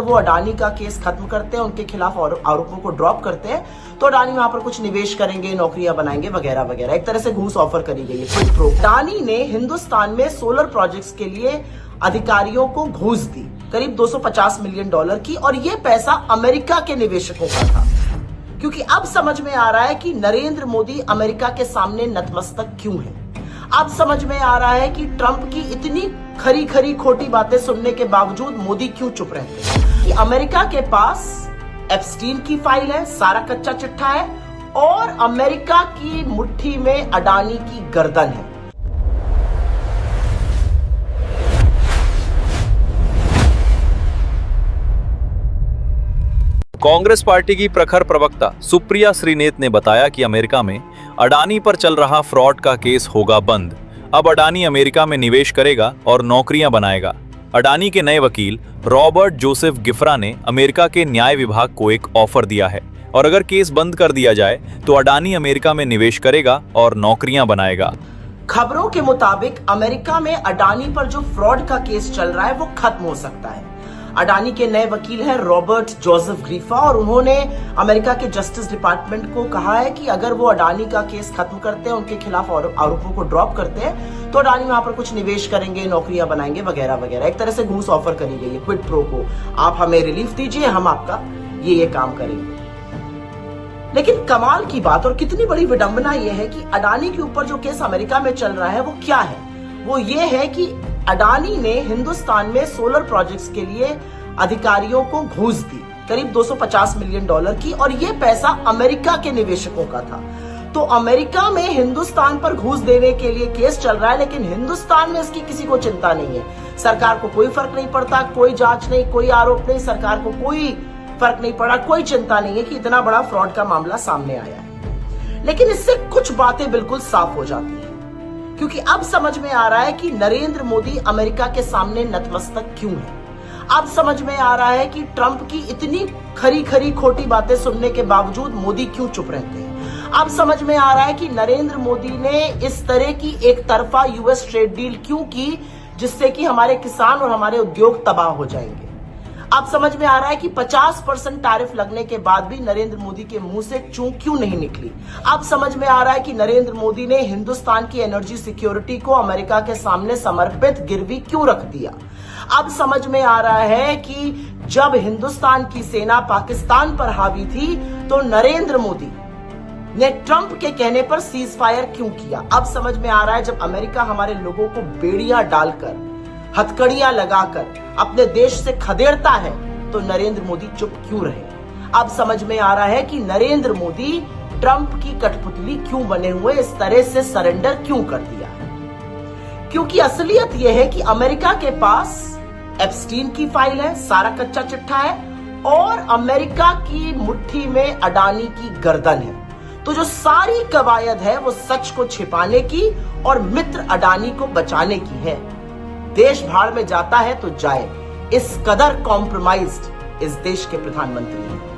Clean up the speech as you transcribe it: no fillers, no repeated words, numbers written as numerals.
वो अडानी का केस खत्म करते हैं, उनके खिलाफ आरोपों को ड्रॉप करते हैं, तो अडानी वहां पर कुछ निवेश करेंगे, नौकरियां बनाएंगे वगैरह वगैरह। एक तरह से घूस ऑफर करी गई है, क्विड प्रो। अडानी ने हिंदुस्तान में सोलर प्रोजेक्ट्स के लिए अधिकारियों को घूस दी, करीब $250 मिलियन की, और ये पैसा अमेरिका के निवेशकों का था। क्योंकि अब समझ में आ रहा है कि नरेंद्र मोदी अमेरिका के सामने नतमस्तक क्यों है। अब समझ में आ रहा है कि ट्रंप की इतनी खरी खरी खोटी बातें सुनने के बावजूद मोदी क्यों चुप रहते हैं। कि अमेरिका के पास एप्स्टीन की फाइल है, सारा कच्चा चिट्ठा है, और अमेरिका की मुट्ठी में अडानी की गर्दन है। कांग्रेस पार्टी की प्रखर प्रवक्ता सुप्रिया श्रीनेत ने बताया कि अमेरिका में अडानी पर चल रहा फ्रॉड का केस होगा बंद। अब अडानी अमेरिका में निवेश करेगा और नौकरियां बनाएगा। अडानी के नए वकील रॉबर्ट जोसेफ गिफ्रा ने अमेरिका के न्याय विभाग को एक ऑफर दिया है, और अगर केस बंद कर दिया जाए तो अडानी अमेरिका में निवेश करेगा और नौकरियां बनाएगा। खबरों के मुताबिक अमेरिका में अडानी पर जो फ्रॉड का केस चल रहा है वो खत्म हो सकता है। अडानी के नए वकील हैं रॉबर्ट जोसेफ ग्रीफा, और उन्होंने अमेरिका के जस्टिस डिपार्टमेंट को कहा है कि अगर वो अडानी का केस खत्म करते हैं, उनके खिलाफ आरोपों को ड्रॉप करते हैं, तो अडानी वहां पर कुछ निवेश करेंगे, नौकरियां बनाएंगे वगैरह वगैरह। एक तरह से घूस ऑफर करी गई है क्विड प्रो को, आप हमें रिलीफ दीजिए, हम आपका ये काम करेंगे। लेकिन कमाल की बात और कितनी बड़ी विडंबना यह है कि अडानी के ऊपर जो केस अमेरिका में चल रहा है वो क्या है। वो ये है कि अडानी ने हिंदुस्तान में सोलर प्रोजेक्ट्स के लिए अधिकारियों को घूस दी, करीब $250 मिलियन की, और ये पैसा अमेरिका के निवेशकों का था। तो अमेरिका में हिंदुस्तान पर घूस देने के लिए केस चल रहा है, लेकिन हिंदुस्तान में इसकी किसी को चिंता नहीं है। सरकार को कोई फर्क नहीं पड़ता, कोई जांच नहीं, कोई आरोप नहीं, सरकार को कोई फर्क नहीं पड़ा, कोई चिंता नहीं है कि इतना बड़ा फ्रॉड का मामला सामने आया है। लेकिन इससे कुछ बातें बिल्कुल साफ हो जाती है, क्योंकि अब समझ में आ रहा है कि नरेंद्र मोदी अमेरिका के सामने नतमस्तक क्यों है। अब समझ में आ रहा है कि ट्रंप की इतनी खरी खरी खोटी बातें सुनने के बावजूद मोदी क्यों चुप रहते हैं। अब समझ में आ रहा है कि नरेंद्र मोदी ने इस तरह की एक तरफा यूएस ट्रेड डील क्यों की, जिससे कि हमारे किसान और हमारे उद्योग तबाह हो जाएंगे। अब समझ में आ रहा है कि 50% टैरिफ लगने के बाद भी नरेंद्र मोदी के मुंह से चूं क्यों नहीं निकली। अब समझ में आ रहा है कि नरेंद्र मोदी ने हिंदुस्तान की एनर्जी सिक्योरिटी को अमेरिका के सामने समर्पित गिरवी क्यों रख दिया। अब समझ में आ रहा है कि जब हिंदुस्तान की सेना पाकिस्तान पर हावी थी तो नरेंद्र मोदी ने ट्रंप के कहने पर सीज फायर क्यों किया। अब समझ में आ रहा है जब अमेरिका हमारे लोगों को बेड़ियां डालकर, हथकड़ियां लगाकर अपने देश से खदेड़ता है तो नरेंद्र मोदी चुप क्यों रहे। अब समझ में आ रहा है कि नरेंद्र मोदी ट्रंप की कठपुतली क्यों बने हुए इस तरह से सरेंडर क्यों कर दिया। क्योंकि असलियत यह है कि अमेरिका के पास एप्स्टीन की फाइल है, सारा कच्चा चिट्ठा है, और अमेरिका की मुट्ठी में अडानी की गर्दन है। तो जो सारी कवायद है वो सच को छिपाने की और मित्र अडानी को बचाने की है। देश भाड़ में जाता है तो जाए, इस कदर कॉम्प्रोमाइज्ड इस देश के प्रधानमंत्री हैं।